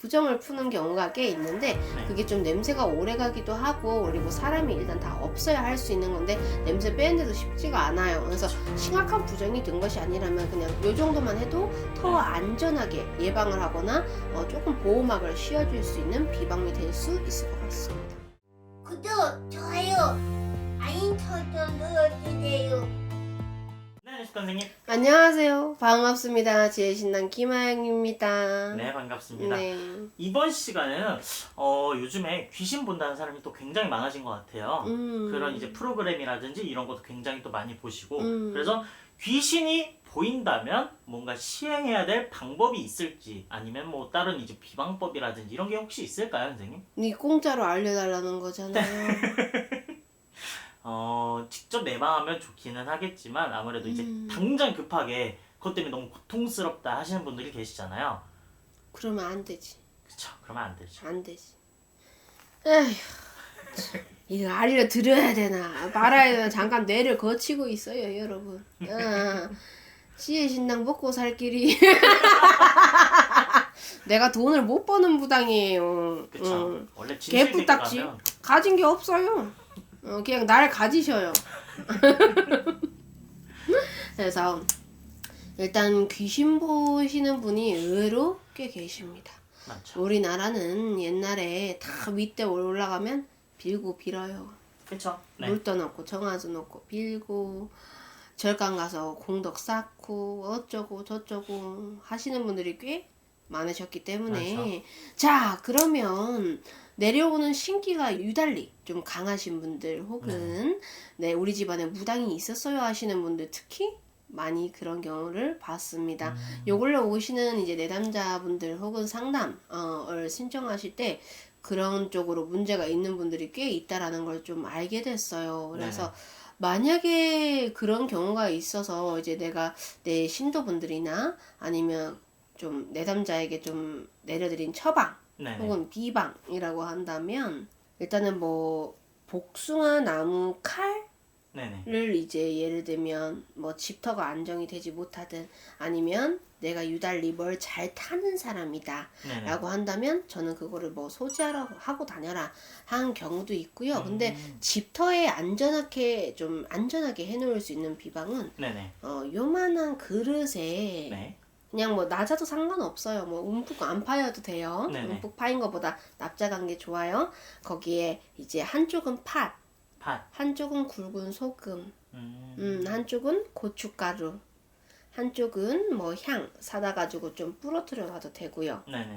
부정을 푸는 경우가 꽤 있는데 네. 그게 좀 냄새가 오래 가기도 하고 그리고 사람이 일단 다 없어야 할 수 있는 건데 냄새 빼는데도 쉽지가 않아요. 그래서 심각한 부정이 된 것이 아니라면 그냥 요 정도만 해도 더 안전하게 예방을 하거나 조금 보호막을 씌워줄 수 있는 비방이 될 수 있을 것 같습니다. 구독, 좋아요, 알림 설정 눌러주세요. 네, 선생님. 안녕하세요. 반갑습니다. 지혜신당 김하영입니다. 네, 반갑습니다. 네. 이번 시간에는 요즘에 귀신 본다는 사람이 또 굉장히 많아진 것 같아요. 그런 이제 프로그램이라든지 이런 것도 굉장히 또 많이 보시고 그래서 귀신이 보인다면 뭔가 시행해야 될 방법이 있을지 아니면 뭐 다른 이제 비방법이라든지 이런 게 혹시 있을까요, 선생님? 네 공짜로 알려달라는 거잖아요. 직접 예방하면 좋기는 하겠지만 아무래도 이제 당장 급하게 그것 때문에 너무 고통스럽다 하시는 분들이 계시잖아요. 그러면 안 되지. 그쵸? 그러면 안 되죠. 안 되지. 에휴. 이거 알려 드려야 되나 말아야 되나 잠깐 뇌를 거치고 있어요, 여러분. 지혜 신당 먹고 살 길이 내가 돈을 못 버는 무당이에요. 그쵸. 원래 진실 개뿔딱지 얘기하면 가진 게 없어요. 그냥 날 가지셔요. 그래서 일단 귀신 보시는 분이 의외로 꽤 계십니다. 많죠. 우리나라는 옛날에 다 밑에 올라가면 빌고 빌어요. 그쵸? 네. 물도 넣고 정화수 넣고 빌고 절간 가서 공덕 쌓고 어쩌고 저쩌고 하시는 분들이 꽤 많으셨기 때문에 많죠. 자 그러면 내려오는 신기가 유달리 좀 강하신 분들 혹은 네 우리 집안에 무당이 있었어요 하시는 분들 특히 많이 그런 경우를 봤습니다. 요 근래 오시는 이제 내담자분들 혹은 상담을 신청하실 때 그런 쪽으로 문제가 있는 분들이 꽤 있다라는 걸 좀 알게 됐어요. 그래서 만약에 그런 경우가 있어서 이제 내가 내 신도분들이나 아니면 좀 내담자에게 좀 내려드린 처방 네네. 혹은 비방이라고 한다면 일단은 뭐 복숭아 나무 칼 네네. 를 이제 예를 들면 뭐 집터가 안정이 되지 못하든 아니면 내가 유달리 뭘 잘 타는 사람이다 네네. 라고 한다면 저는 그거를 뭐 소지하러 하고 다녀라 한 경우도 있고요. 근데 집터에 안전하게 좀 안전하게 해놓을 수 있는 비방은 네네. 요만한 그릇에 네. 그냥 뭐 낮아도 상관없어요. 뭐 움푹 안 파여도 돼요. 네네. 움푹 파인 것보다 납작한 게 좋아요. 거기에 이제 한쪽은 팥, 팥. 한쪽은 굵은 소금, 한쪽은 고춧가루, 한쪽은 뭐 향 사다 가지고 좀 부러뜨려 놔도 되고요. 네네.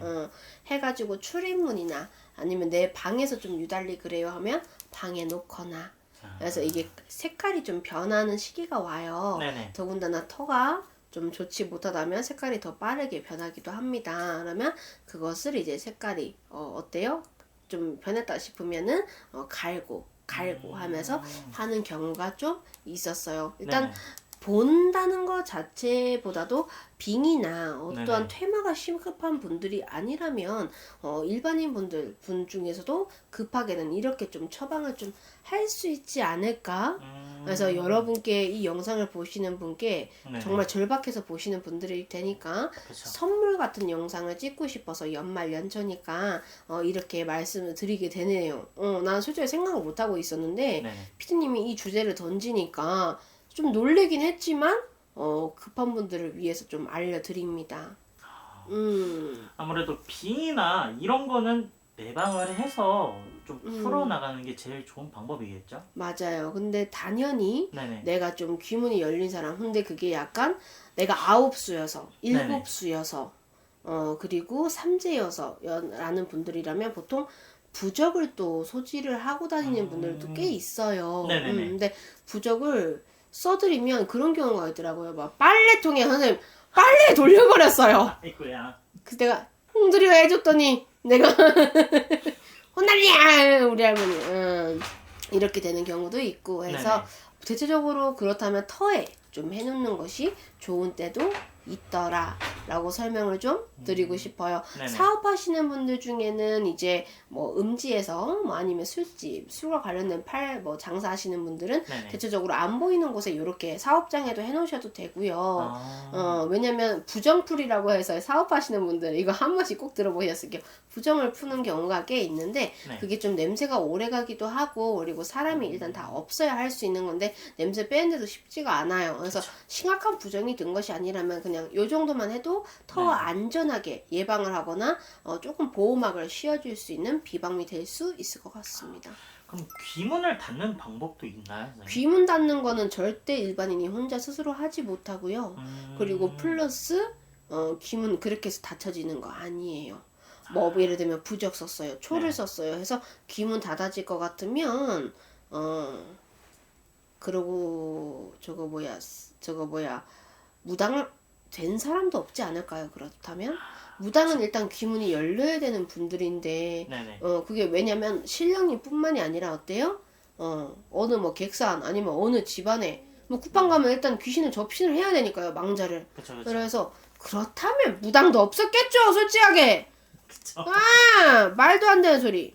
해가지고 출입문이나 아니면 내 방에서 좀 유달리 그래요 하면 방에 놓거나. 그래서 이게 색깔이 좀 변하는 시기가 와요. 네네. 더군다나 터가 좀 좋지 못하다면 색깔이 더 빠르게 변하기도 합니다. 그러면 그것을 이제 색깔이 어때요? 좀 변했다 싶으면은 갈고 하면서 하는 경우가 좀 있었어요. 일단 네네. 본다는 것 자체보다도 빙이나 어떠한 네네. 퇴마가 심급한 분들이 아니라면 일반인 분 중에서도 급하게는 이렇게 좀 처방을 좀 할 수 있지 않을까. 그래서 여러분께 이 영상을 보시는 분께 네네. 정말 절박해서 보시는 분들일 테니까 그쵸. 선물 같은 영상을 찍고 싶어서 연말 연초니까 이렇게 말씀을 드리게 되네요. 난 솔직히 생각을 못하고 있었는데 네네. 피디님이 이 주제를 던지니까 좀 놀래긴 했지만 급한 분들을 위해서 좀 알려드립니다. 아무래도 빙이나 이런 거는 예방을 해서 좀 풀어나가는 게 제일 좋은 방법이겠죠? 맞아요. 근데 당연히 네네. 내가 좀 귀문이 열린 사람 근데 그게 약간 내가 9수여서 네네. 7수여서 그리고 3제여서 라는 분들이라면 보통 부적을 또 소지를 하고 다니는 분들도 꽤 있어요. 네네네. 근데 부적을 써드리면 그런 경우가 있더라고요. 막 빨래통에 선생님 빨래 돌려버렸어요. 아이고야. 그때가 홍두리가 해줬더니 내가 혼날리야 우리 할머니 이렇게 되는 경우도 있고 해서 네네. 대체적으로 그렇다면 터에 좀 해놓는 것이 좋은 때도 있더라라고 설명을 좀 드리고 싶어요. 네네. 사업하시는 분들 중에는 이제 뭐 음지에서 뭐 아니면 술집, 술과 관련된 뭐 장사하시는 분들은 네네. 대체적으로 안 보이는 곳에 이렇게 사업장에도 해놓으셔도 되고요. 아. 왜냐면 부정풀이라고 해서 사업하시는 분들 이거 한 번씩 꼭 들어보셨을 게요. 부정을 푸는 경우가 꽤 있는데 네. 그게 좀 냄새가 오래 가기도 하고 그리고 사람이 일단 다 없어야 할 수 있는 건데 냄새 빼는데도 쉽지가 않아요. 그래서 심각한 부정이 든 것이 아니라면 그냥 요 정도만 해도 더 네. 안전하게 예방을 하거나 조금 보호막을 씌워줄 수 있는 비방미 될 수 있을 것 같습니다. 그럼 귀문을 닫는 방법도 있나요? 선생님? 귀문 닫는 거는 절대 일반인이 혼자 스스로 하지 못하고요. 그리고 플러스 귀문 그렇게 해서 닫혀지는 거 아니에요. 뭐 예를 들면 부적 썼어요, 초를 네. 썼어요 해서 귀문 닫아질 것 같으면 그러고 저거 뭐야 무당 된 사람도 없지 않을까요? 그렇다면 무당은 일단 귀문이 열려야 되는 분들인데 네네. 그게 왜냐면 신령님뿐만이 아니라 어때요? 어느 뭐 객산 아니면 어느 집안에 뭐 쿠팡 가면 일단 귀신을 접신을 해야 되니까요, 망자를. 그쵸. 그래서 그렇다면 무당도 없었겠죠, 솔직하게. 그쵸. 말도 안 되는 소리.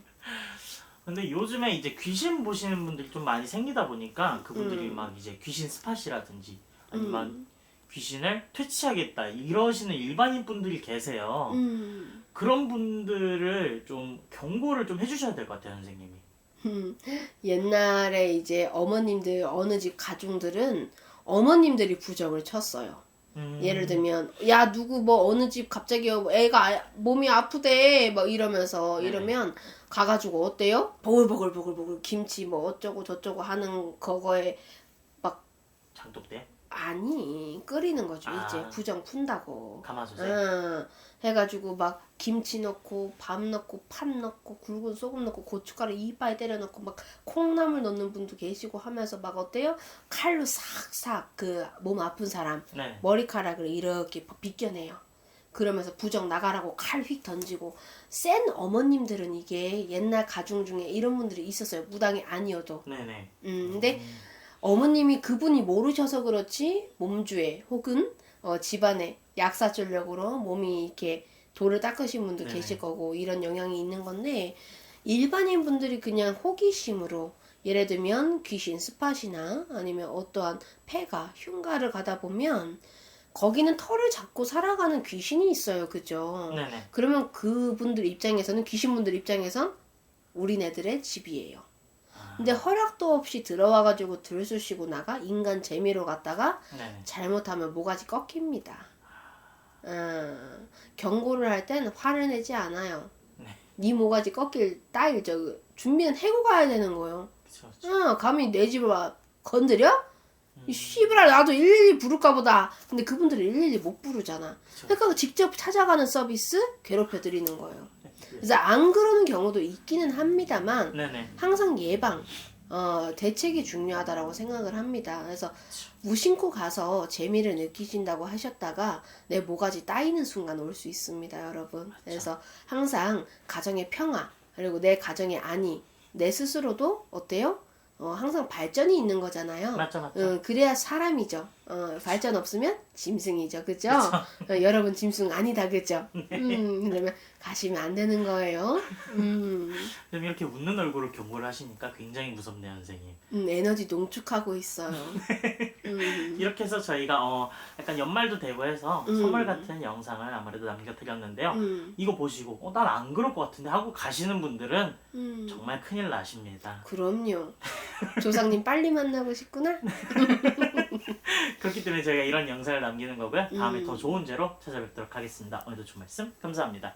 근데 요즘에 이제 귀신 보시는 분들이 좀 많이 생기다 보니까 그분들이 막 이제 귀신 스팟이라든지 아니면 귀신을 퇴치하겠다 이러시는 일반인 분들이 계세요. 그런 분들을 좀 경고를 좀 해주셔야 될 것 같아요, 선생님이. 옛날에 이제 어머님들 어느 집 가중들은 어머님들이 부적을 쳤어요. 예를 들면 야 누구 뭐 어느 집 갑자기 애가 몸이 아프대 막 이러면서 네. 이러면 가가지고 어때요? 보글보글 김치 뭐 어쩌고 저쩌고 하는 그거에 장독대? 아니 끓이는 거죠. 아. 이제 부정 푼다고. 가마솥에? 해가지고 막 김치 넣고 밥 넣고 팥 넣고 굵은 소금 넣고 고춧가루 이빨 때려 넣고 막 콩나물 넣는 분도 계시고 하면서 막 어때요? 칼로 싹싹 그 몸 아픈 사람 네. 머리카락을 이렇게 비껴내요. 그러면서 부정 나가라고 칼 휙 던지고 센 어머님들은 이게 옛날 가중 중에 이런 분들이 있었어요. 무당이 아니어도. 네네. 근데 어머님이 그분이 모르셔서 그렇지 몸주에 혹은 집안에 약사전력으로 몸이 이렇게 돌을 닦으신 분도 네네. 계실 거고 이런 영향이 있는 건데 일반인 분들이 그냥 호기심으로 예를 들면 귀신 스팟이나 아니면 어떠한 폐가 흉가를 가다 보면 거기는 털을 잡고 살아가는 귀신이 있어요. 그죠? 네네. 그러면 그분들 입장에서는 귀신분들 입장에선 우리네들의 집이에요. 근데 허락도 없이 들어와가지고 들쑤시고 나가 인간 재미로 갔다가 네네. 잘못하면 모가지 꺾입니다. 경고를 할 땐 화를 내지 않아요. 네 모가지 꺾일 따일 준비는 해고 가야 되는 거예요. 그쵸. 감히 내 집을 와 건드려? 이 씨부라 나도 112 부를까 보다. 근데 그분들은 112 못 부르잖아. 그러니까 직접 찾아가는 서비스 괴롭혀 드리는 거예요. 그래서 안 그러는 경우도 있기는 합니다만 네네. 항상 예방, 대책이 중요하다라고 생각을 합니다. 그래서 무심코 가서 재미를 느끼신다고 하셨다가 내 모가지 따이는 순간 올 수 있습니다, 여러분. 그래서 항상 가정의 평화, 그리고 내 가정의 안위, 내 스스로도 어때요? 항상 발전이 있는 거잖아요. 맞죠. 그래야 사람이죠. 발전 없으면 짐승이죠. 그죠? 여러분 짐승 아니다. 그죠? 그러면 가시면 안 되는 거예요. 그럼 이렇게 웃는 얼굴로 경고를 하시니까 굉장히 무섭네요, 선생님. 에너지 농축하고 있어요. 이렇게 해서 저희가 약간 연말도 되고 해서 선물 같은 영상을 아무래도 남겨드렸는데요. 이거 보시고 난 안 그럴 것 같은데 하고 가시는 분들은 정말 큰일 나십니다. 그럼요. 조상님 빨리 만나고 싶구나. 그렇기 때문에 저희가 이런 영상을 남기는 거고요. 다음에 더 좋은 죄로 찾아뵙도록 하겠습니다. 오늘도 좋은 말씀 감사합니다.